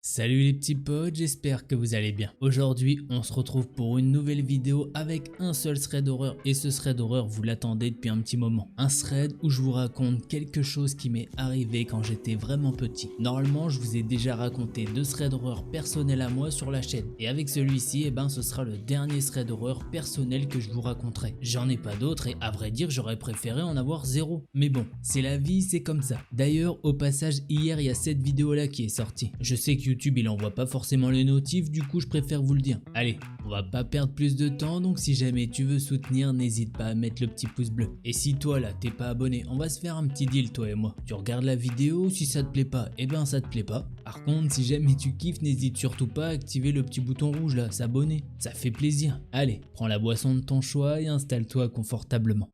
Salut les petits potes, j'espère que vous allez bien. Aujourd'hui, on se retrouve pour une nouvelle vidéo avec un seul thread d'horreur et ce thread d'horreur, vous l'attendez depuis un petit moment. Un thread où je vous raconte quelque chose qui m'est arrivé quand j'étais vraiment petit. Normalement, je vous ai déjà raconté deux threads d'horreur personnels à moi sur la chaîne. Et avec celui-ci, ce sera le dernier thread d'horreur personnel que je vous raconterai. J'en ai pas d'autres et à vrai dire, j'aurais préféré en avoir zéro. Mais bon, c'est la vie, c'est comme ça. D'ailleurs, au passage, hier, il y a cette vidéo là qui est sortie. Je sais que YouTube il envoie pas forcément les notifs, du coup je préfère vous le dire. Allez, on va pas perdre plus de temps, donc si jamais tu veux soutenir, n'hésite pas à mettre le petit pouce bleu. Et si toi là t'es pas abonné, on va se faire un petit deal toi et moi. Tu regardes la vidéo, si ça te plaît pas, ça te plaît pas. Par contre, si jamais tu kiffes, n'hésite surtout pas à activer le petit bouton rouge là, s'abonner. Ça fait plaisir. Allez, prends la boisson de ton choix et installe-toi confortablement.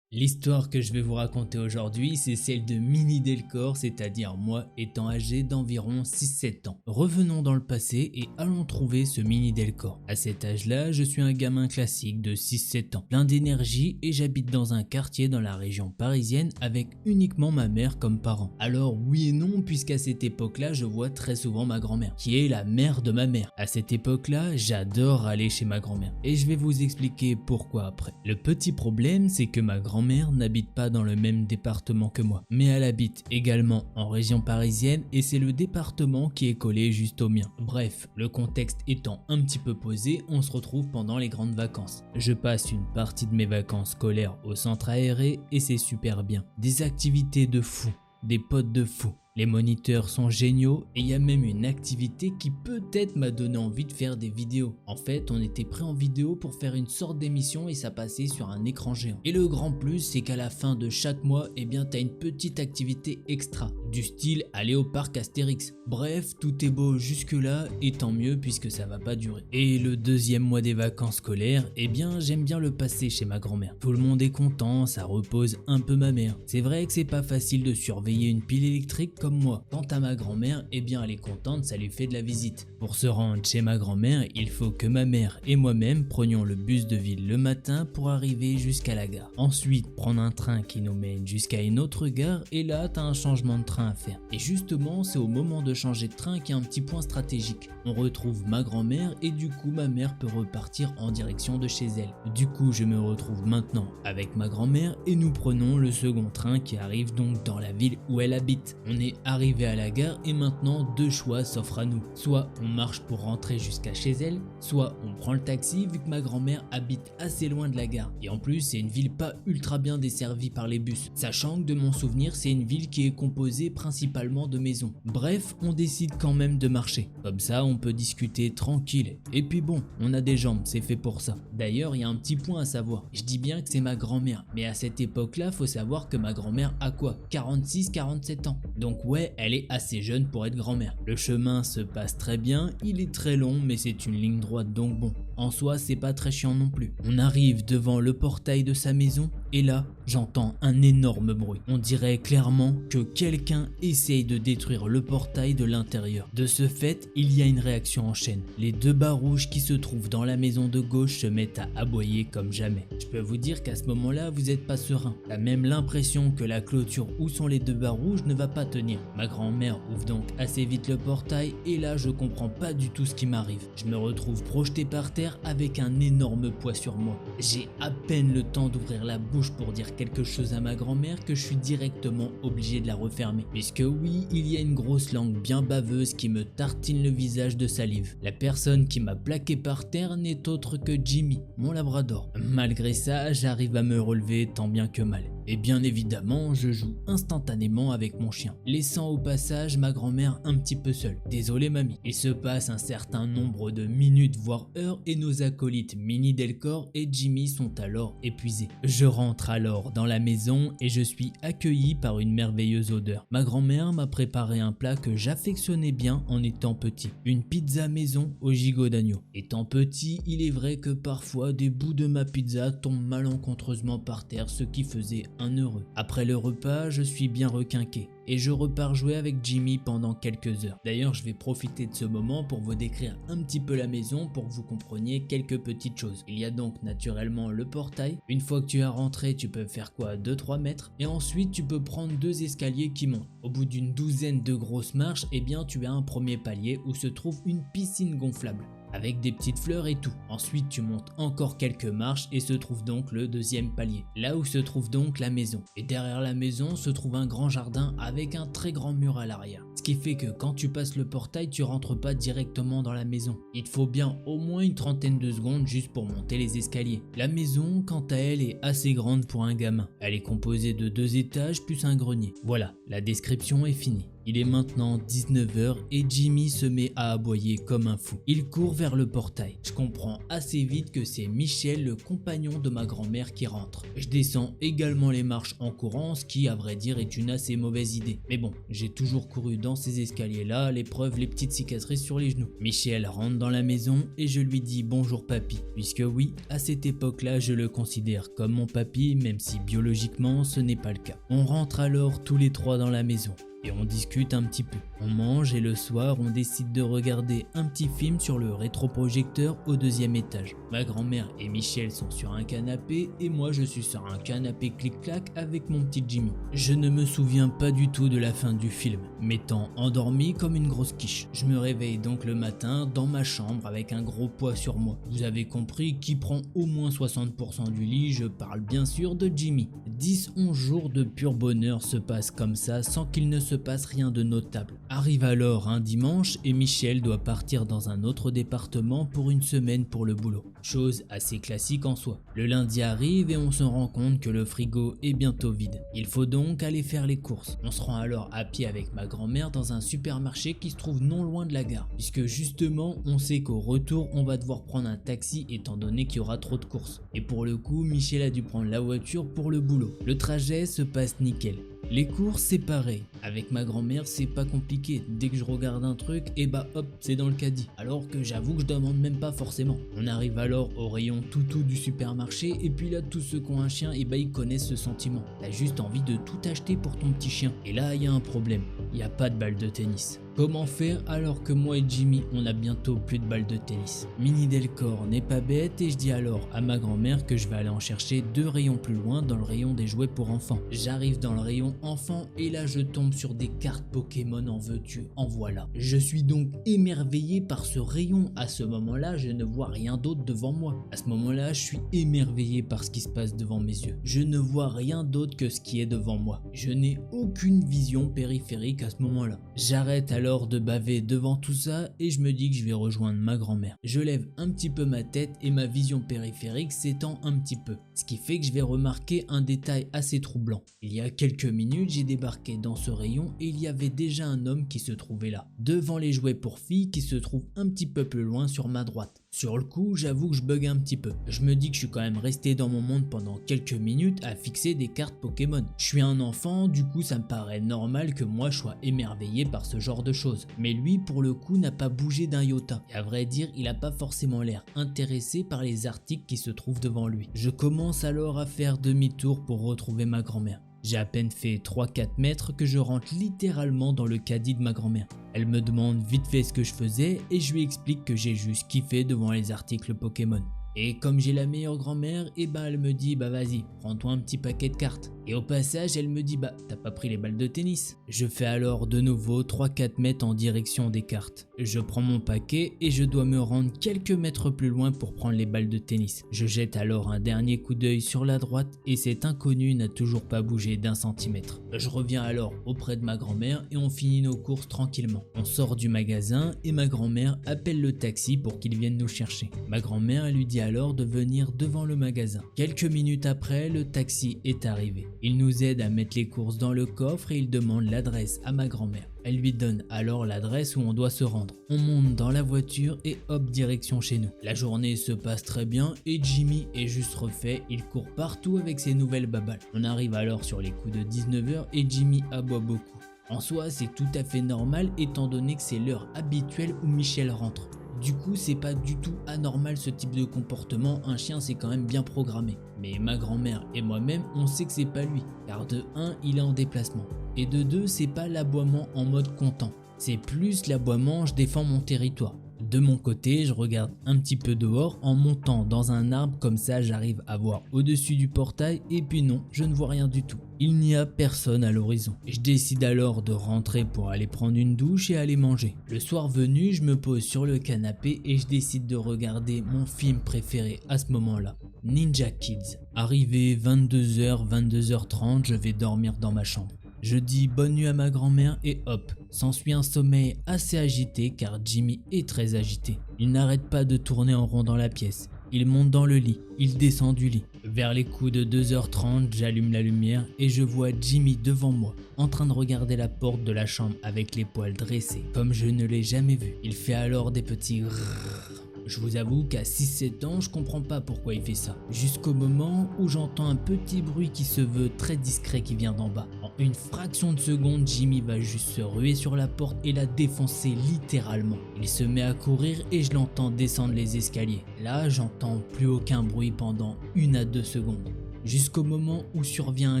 L'histoire que je vais vous raconter aujourd'hui, c'est celle de Minnie Delcor, c'est-à-dire moi étant âgé d'environ 6-7 ans. Revenons dans le passé et allons trouver ce Minnie Delcor. À cet âge-là, je suis un gamin classique de 6-7 ans, plein d'énergie et j'habite dans un quartier dans la région parisienne avec uniquement ma mère comme parent. Alors oui et non, puisqu'à cette époque-là, je vois très souvent ma grand-mère, qui est la mère de ma mère. À cette époque-là, j'adore aller chez ma grand-mère et je vais vous expliquer pourquoi après. Le petit problème, c'est que ma grand-mère n'habite pas dans le même département que moi, mais elle habite également en région parisienne et c'est le département qui est collé juste au mien. Bref, le contexte étant un petit peu posé, on se retrouve pendant les grandes vacances. Je passe une partie de mes vacances scolaires au centre aéré et c'est super bien. Des activités de fou, des potes de fou. Les moniteurs sont géniaux et il y a même une activité qui peut-être m'a donné envie de faire des vidéos. En fait, on était prêt en vidéo pour faire une sorte d'émission et ça passait sur un écran géant. Et le grand plus, c'est qu'à la fin de chaque mois, t'as une petite activité extra, du style aller au parc Astérix. Bref, tout est beau jusque là et tant mieux puisque ça va pas durer. Et le deuxième mois des vacances scolaires, j'aime bien le passer chez ma grand-mère. Tout le monde est content, ça repose un peu ma mère. C'est vrai que c'est pas facile de surveiller une pile électrique comme moi. Quant à ma grand-mère, elle est contente, ça lui fait de la visite. Pour se rendre chez ma grand-mère, il faut que ma mère et moi-même prenions le bus de ville le matin pour arriver jusqu'à la gare. Ensuite, prendre un train qui nous mène jusqu'à une autre gare et là, t'as un changement de train à faire. Et justement, c'est au moment de changer de train qu'il y a un petit point stratégique. On retrouve ma grand-mère et du coup, ma mère peut repartir en direction de chez elle. Du coup, je me retrouve maintenant avec ma grand-mère et nous prenons le second train qui arrive donc dans la ville où elle habite. On est arrivé à la gare et maintenant deux choix s'offrent à nous. Soit on marche pour rentrer jusqu'à chez elle, soit on prend le taxi vu que ma grand-mère habite assez loin de la gare. Et en plus c'est une ville pas ultra bien desservie par les bus. Sachant que de mon souvenir c'est une ville qui est composée principalement de maisons. Bref, on décide quand même de marcher. Comme ça on peut discuter tranquille. Et puis bon, on a des jambes, c'est fait pour ça. D'ailleurs il y a un petit point à savoir. Je dis bien que c'est ma grand-mère. Mais à cette époque là, faut savoir que ma grand-mère a quoi, 46-47 ans. Donc ouais, elle est assez jeune pour être grand-mère. Le chemin se passe très bien, il est très long mais c'est une ligne droite donc bon. En soi c'est pas très chiant non plus. On arrive devant le portail de sa maison et là j'entends un énorme bruit. On dirait clairement que quelqu'un essaye de détruire le portail de l'intérieur. De ce fait, il y a une réaction en chaîne. Les deux bas rouges qui se trouvent dans la maison de gauche se mettent à aboyer comme jamais. Je peux vous dire qu'à ce moment-là vous n'êtes pas serein. T'as même l'impression que la clôture où sont les deux bas rouges ne va pas tenir. Ma grand-mère ouvre donc assez vite le portail et là je comprends pas du tout ce qui m'arrive. Je me retrouve projeté par terre avec un énorme poids sur moi. J'ai à peine le temps d'ouvrir la bouche pour dire quelque chose à ma grand-mère que je suis directement obligé de la refermer. Puisque oui, il y a une grosse langue bien baveuse qui me tartine le visage de salive. La personne qui m'a plaqué par terre n'est autre que Jimmy, mon labrador. Malgré ça, j'arrive à me relever tant bien que mal. Et bien évidemment, je joue instantanément avec mon chien, laissant au passage ma grand-mère un petit peu seule. Désolé mamie. Il se passe un certain nombre de minutes voire heures et nos acolytes Minnie Delcor et Jimmy sont alors épuisés. Je rentre alors dans la maison et je suis accueilli par une merveilleuse odeur. Ma grand-mère m'a préparé un plat que j'affectionnais bien en étant petit. Une pizza maison au gigot d'agneau. Étant petit, il est vrai que parfois des bouts de ma pizza tombent malencontreusement par terre, ce qui faisait un heureux. Après le repas, je suis bien requinqué et je repars jouer avec Jimmy pendant quelques heures. D'ailleurs, je vais profiter de ce moment pour vous décrire un petit peu la maison pour que vous compreniez quelques petites choses. Il y a donc naturellement le portail. Une fois que tu es rentré, tu peux faire quoi, 2-3 mètres, et ensuite tu peux prendre 2 escaliers qui montent. Au bout d'une douzaine de grosses marches, eh bien tu as un premier palier où se trouve une piscine gonflable avec des petites fleurs et tout. Ensuite tu montes encore quelques marches et se trouve donc le deuxième palier, là où se trouve donc la maison. Et derrière la maison se trouve un grand jardin avec un très grand mur à l'arrière. Ce qui fait que quand tu passes le portail, tu rentres pas directement dans la maison. Il te faut bien au moins une trentaine de secondes juste pour monter les escaliers. La maison, quant à elle, est assez grande pour un gamin. Elle est composée de 2 étages plus un grenier. Voilà, la description est finie. Il est maintenant 19 h et Jimmy se met à aboyer comme un fou. Il court vers le portail. Je comprends assez vite que c'est Michel, le compagnon de ma grand-mère, qui rentre. Je descends également les marches en courant, ce qui à vrai dire est une assez mauvaise idée. Mais bon, j'ai toujours couru dans ces escaliers-là, les preuves, les petites cicatrices sur les genoux. Michel rentre dans la maison et je lui dis bonjour papy, puisque oui, à cette époque-là, je le considère comme mon papy, même si biologiquement ce n'est pas le cas. On rentre alors tous les trois dans la maison et on discute un petit peu. On mange et le soir, on décide de regarder un petit film sur le rétroprojecteur au 2e étage. Ma grand-mère et Michel sont sur un canapé et moi je suis sur un canapé clic-clac avec mon petit Jimmy. Je ne me souviens pas du tout de la fin du film, m'étant endormi comme une grosse quiche. Je me réveille donc le matin dans ma chambre avec un gros poids sur moi. Vous avez compris, qui prend au moins 60% du lit, je parle bien sûr de Jimmy. 10-11 jours de pur bonheur se passent comme ça sans qu'il ne se passe rien de notable. Arrive alors un dimanche et Michel doit partir dans un autre département pour une semaine pour le boulot. Chose assez classique en soi. Le lundi arrive et on se rend compte que le frigo est bientôt vide. Il faut donc aller faire les courses. On se rend alors à pied avec ma grand-mère dans un supermarché qui se trouve non loin de la gare. Puisque justement on sait qu'au retour on va devoir prendre un taxi étant donné qu'il y aura trop de courses. Et pour le coup Michel a dû prendre la voiture pour le boulot. Le trajet se passe nickel. Les courses c'est pareil, avec ma grand-mère c'est pas compliqué, dès que je regarde un truc, et bah hop, c'est dans le caddie, alors que j'avoue que je demande même pas forcément. On arrive alors au rayon toutou du supermarché, et puis là tous ceux qui ont un chien, et bah ils connaissent ce sentiment. T'as juste envie de tout acheter pour ton petit chien, et là il y a un problème, il n'y a pas de balle de tennis. Comment faire alors que moi et Jimmy on a bientôt plus de balles de tennis? Mini Delcor n'est pas bête et je dis alors à ma grand-mère que je vais aller en chercher 2 rayons plus loin dans le rayon des jouets pour enfants. J'arrive dans le rayon enfants et là je tombe sur des cartes Pokémon, en veux-tu, en voilà. Je suis donc émerveillé par ce rayon. À ce moment-là je ne vois rien d'autre devant moi. À ce moment-là je suis émerveillé par ce qui se passe devant mes yeux. Je ne vois rien d'autre que ce qui est devant moi. Je n'ai aucune vision périphérique à ce moment-là. J'arrête alors de baver devant tout ça et je me dis que je vais rejoindre ma grand-mère. Je lève un petit peu ma tête et ma vision périphérique s'étend un petit peu, ce qui fait que je vais remarquer un détail assez troublant. Il y a quelques minutes, j'ai débarqué dans ce rayon et il y avait déjà un homme qui se trouvait là, devant les jouets pour filles qui se trouvent un petit peu plus loin sur ma droite. Sur le coup, j'avoue que je bug un petit peu. Je me dis que je suis quand même resté dans mon monde pendant quelques minutes à fixer des cartes Pokémon. Je suis un enfant, du coup ça me paraît normal que moi je sois émerveillé par ce genre de choses. Mais lui pour le coup n'a pas bougé d'un iota. Et à vrai dire, il a pas forcément l'air intéressé par les articles qui se trouvent devant lui. Je commence alors à faire demi-tour pour retrouver ma grand-mère. J'ai à peine fait 3-4 mètres que je rentre littéralement dans le caddie de ma grand-mère. Elle me demande vite fait ce que je faisais et je lui explique que j'ai juste kiffé devant les articles Pokémon. Et comme j'ai la meilleure grand-mère, et bah elle me dit bah vas-y, prends-toi un petit paquet de cartes. Et au passage elle me dit bah t'as pas pris les balles de tennis. Je fais alors de nouveau 3-4 mètres en direction des cartes. Je prends mon paquet et je dois me rendre quelques mètres plus loin pour prendre les balles de tennis. Je jette alors un dernier coup d'œil sur la droite et cet inconnu n'a toujours pas bougé d'1 centimètre. Je reviens alors auprès de ma grand-mère et on finit nos courses tranquillement. On sort du magasin et ma grand-mère appelle le taxi pour qu'il vienne nous chercher. Ma grand-mère elle lui dit alors de venir devant le magasin. Quelques minutes après, le taxi est arrivé. Il nous aide à mettre les courses dans le coffre et il demande l'adresse à ma grand-mère. Elle lui donne alors l'adresse où on doit se rendre. On monte dans la voiture et hop, direction chez nous. La journée se passe très bien et Jimmy est juste refait, il court partout avec ses nouvelles babales. On arrive alors sur les coups de 19 h et Jimmy aboie beaucoup. En soi, c'est tout à fait normal étant donné que c'est l'heure habituelle où Michel rentre. Du coup, c'est pas du tout anormal ce type de comportement, un chien c'est quand même bien programmé. Mais ma grand-mère et moi-même, on sait que c'est pas lui, car de 1, il est en déplacement. Et de 2, c'est pas l'aboiement en mode content, c'est plus l'aboiement je défends mon territoire. De mon côté, je regarde un petit peu dehors en montant dans un arbre, comme ça j'arrive à voir au-dessus du portail et puis non, je ne vois rien du tout. Il n'y a personne à l'horizon. Je décide alors de rentrer pour aller prendre une douche et aller manger. Le soir venu, je me pose sur le canapé et je décide de regarder mon film préféré à ce moment-là, Ninja Kids. Arrivé 22h, 22h30, je vais dormir dans ma chambre. Je dis bonne nuit à ma grand-mère et hop, s'ensuit un sommeil assez agité car Jimmy est très agité. Il n'arrête pas de tourner en rond dans la pièce. Il monte dans le lit, il descend du lit. Vers les coups de 2h30, j'allume la lumière et je vois Jimmy devant moi, en train de regarder la porte de la chambre avec les poils dressés, comme je ne l'ai jamais vu. Il fait alors des petits rrrr. Je vous avoue qu'à 6-7 ans, je comprends pas pourquoi il fait ça. Jusqu'au moment où j'entends un petit bruit qui se veut très discret qui vient d'en bas. En une fraction de seconde, Jimmy va juste se ruer sur la porte et la défoncer littéralement. Il se met à courir et je l'entends descendre les escaliers. Là, j'entends plus aucun bruit pendant 1 à 2 secondes. Jusqu'au moment où survient un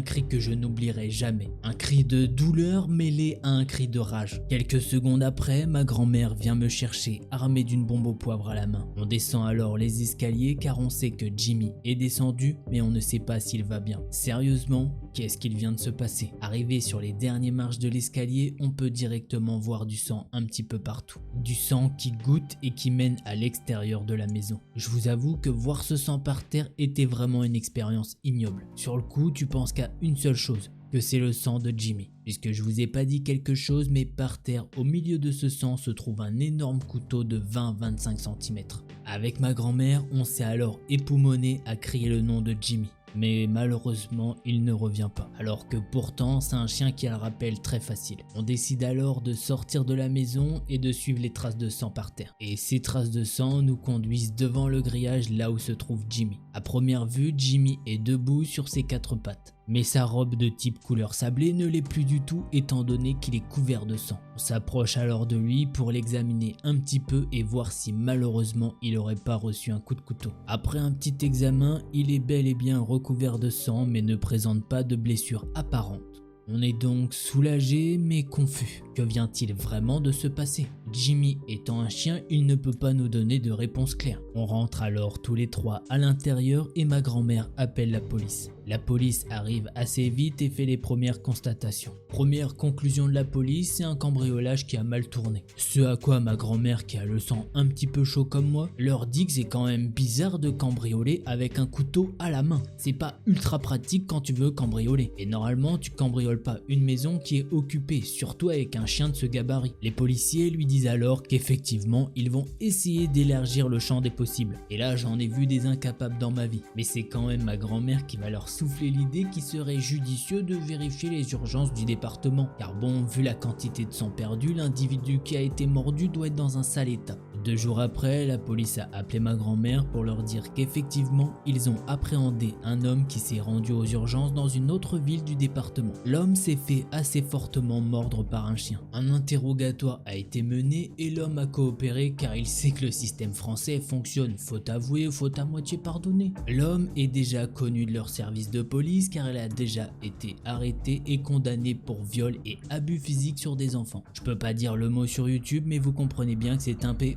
cri que je n'oublierai jamais. Un cri de douleur mêlé à un cri de rage. Quelques secondes après, ma grand-mère vient me chercher armée d'une bombe au poivre à la main. On descend alors les escaliers car on sait que Jimmy est descendu mais on ne sait pas s'il va bien. Sérieusement, qu'est-ce qu'il vient de se passer? Arrivé sur les dernières marches de l'escalier, on peut directement voir du sang un petit peu partout. Du sang qui goutte et qui mène à l'extérieur de la maison. Je vous avoue que voir ce sang par terre était vraiment une expérience ignoble. Sur le coup, tu penses qu'à une seule chose, que c'est le sang de Jimmy. Puisque je vous ai pas dit quelque chose, mais par terre, au milieu de ce sang, se trouve un énorme couteau de 20-25 cm. Avec ma grand-mère, on s'est alors époumoné à crier le nom de Jimmy. Mais malheureusement, il ne revient pas. Alors que pourtant, c'est un chien qui a le rappel très facile. On décide alors de sortir de la maison et de suivre les traces de sang par terre. Et ces traces de sang nous conduisent devant le grillage là où se trouve Jimmy. À première vue, Jimmy est debout sur ses 4 pattes. Mais sa robe de type couleur sablé ne l'est plus du tout étant donné qu'il est couvert de sang. On s'approche alors de lui pour l'examiner un petit peu et voir si malheureusement il aurait pas reçu un coup de couteau. Après un petit examen, il est bel et bien recouvert de sang mais ne présente pas de blessure apparente. On est donc soulagé mais confus. Que vient-il vraiment de se passer? Jimmy étant un chien, il ne peut pas nous donner de réponse claire. On rentre alors tous les 3 à l'intérieur et ma grand-mère appelle la police. La police arrive assez vite et fait les premières constatations. Première conclusion de la police, c'est un cambriolage qui a mal tourné. Ce à quoi ma grand-mère, qui a le sang un petit peu chaud comme moi, leur dit que c'est quand même bizarre de cambrioler avec un couteau à la main. C'est pas ultra pratique quand tu veux cambrioler. Et normalement, tu cambrioles pas une maison qui est occupée, surtout avec un chien de ce gabarit. Les policiers lui disent alors qu'effectivement, ils vont essayer d'élargir le champ des possibles. Et là, j'en ai vu des incapables dans ma vie. Mais c'est quand même ma grand-mère qui va leur souffler l'idée qu'il serait judicieux de vérifier les urgences du département. Car bon, vu la quantité de sang perdu, l'individu qui a été mordu doit être dans un sale état. 2 jours après, la police a appelé ma grand-mère pour leur dire qu'effectivement, ils ont appréhendé un homme qui s'est rendu aux urgences dans une autre ville du département. L'homme s'est fait assez fortement mordre par un chien. Un interrogatoire a été mené et l'homme a coopéré car il sait que le système français fonctionne, faute avouée, faute à moitié pardonnée. L'homme est déjà connu de leur service de police car il a déjà été arrêté et condamné pour viol et abus physiques sur des enfants. Je peux pas dire le mot sur YouTube mais vous comprenez bien que c'est un P.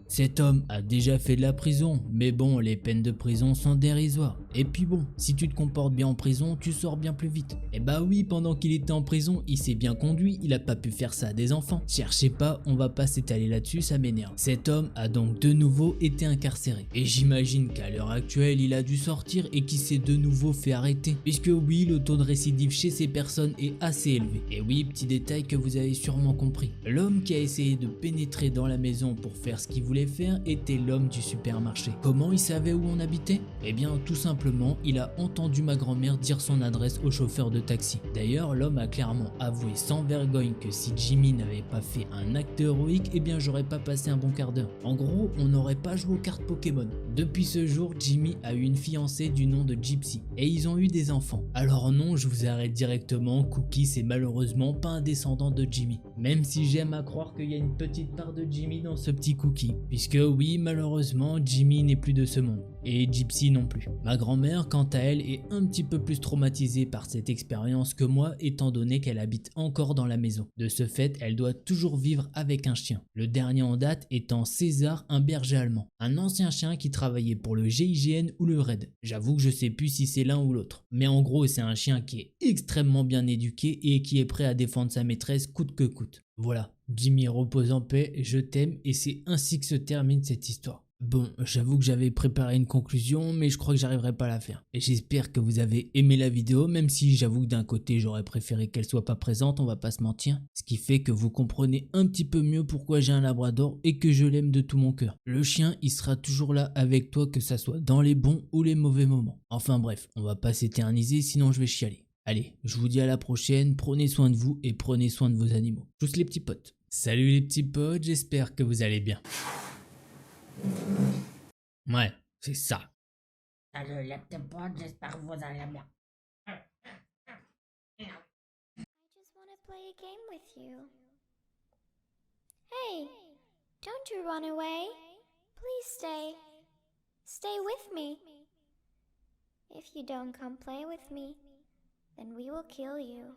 Cet homme a déjà fait de la prison, mais bon, les peines de prison sont dérisoires. Et puis bon, si tu te comportes bien en prison, tu sors bien plus vite. Et bah oui, pendant qu'il était en prison, il s'est bien conduit, il a pas pu faire ça à des enfants. Cherchez pas, on va pas s'étaler là-dessus, ça m'énerve. Cet homme a donc de nouveau été incarcéré. Et j'imagine qu'à l'heure actuelle, il a dû sortir et qu'il s'est de nouveau fait arrêter. Puisque oui, le taux de récidive chez ces personnes est assez élevé. Et oui, petit détail que vous avez sûrement compris. L'homme qui a essayé de pénétrer dans la maison pour faire ce qu'il voulait faire était l'homme du supermarché. Comment il savait où on habitait? Eh bien tout simplement, il a entendu ma grand-mère dire son adresse au chauffeur de taxi. D'ailleurs, l'homme a clairement avoué sans vergogne que si Jimmy n'avait pas fait un acte héroïque, eh bien j'aurais pas passé un bon quart d'heure. En gros, on n'aurait pas joué aux cartes Pokémon. Depuis ce jour, Jimmy a eu une fiancée du nom de Gypsy et ils ont eu des enfants. Alors non, je vous arrête directement, Cookie c'est malheureusement pas un descendant de Jimmy. Même si j'aime à croire qu'il y a une petite part de Jimmy dans ce petit Cookie. Cookie, puisque oui, malheureusement, Jimmy n'est plus de ce monde, et Gypsy non plus. Ma grand-mère, quant à elle, est un petit peu plus traumatisée par cette expérience que moi, étant donné qu'elle habite encore dans la maison. De ce fait, elle doit toujours vivre avec un chien. Le dernier en date étant César, un berger allemand. Un ancien chien qui travaillait pour le GIGN ou le RAID. J'avoue que je sais plus si c'est l'un ou l'autre. Mais en gros, c'est un chien qui est extrêmement bien éduqué et qui est prêt à défendre sa maîtresse coûte que coûte. Voilà, Jimmy repose en paix, je t'aime et c'est ainsi que se termine cette histoire. Bon, j'avoue que j'avais préparé une conclusion, mais je crois que j'arriverai pas à la faire. Et j'espère que vous avez aimé la vidéo, même si j'avoue que d'un côté j'aurais préféré qu'elle soit pas présente, on va pas se mentir. Ce qui fait que vous comprenez un petit peu mieux pourquoi j'ai un labrador et que je l'aime de tout mon cœur. Le chien, il sera toujours là avec toi, que ça soit dans les bons ou les mauvais moments. Enfin bref, on va pas s'éterniser, sinon je vais chialer. Allez, je vous dis à la prochaine, prenez soin de vous et prenez soin de vos animaux. Tous les petits potes. Salut les petits potes, j'espère que vous allez bien. Ouais, c'est ça. Salut les petits potes, j'espère que vous allez bien. I just want to play a game with you. Hey, don't you run away. Please stay. Stay with me. If you don't come play with me, then we will kill you.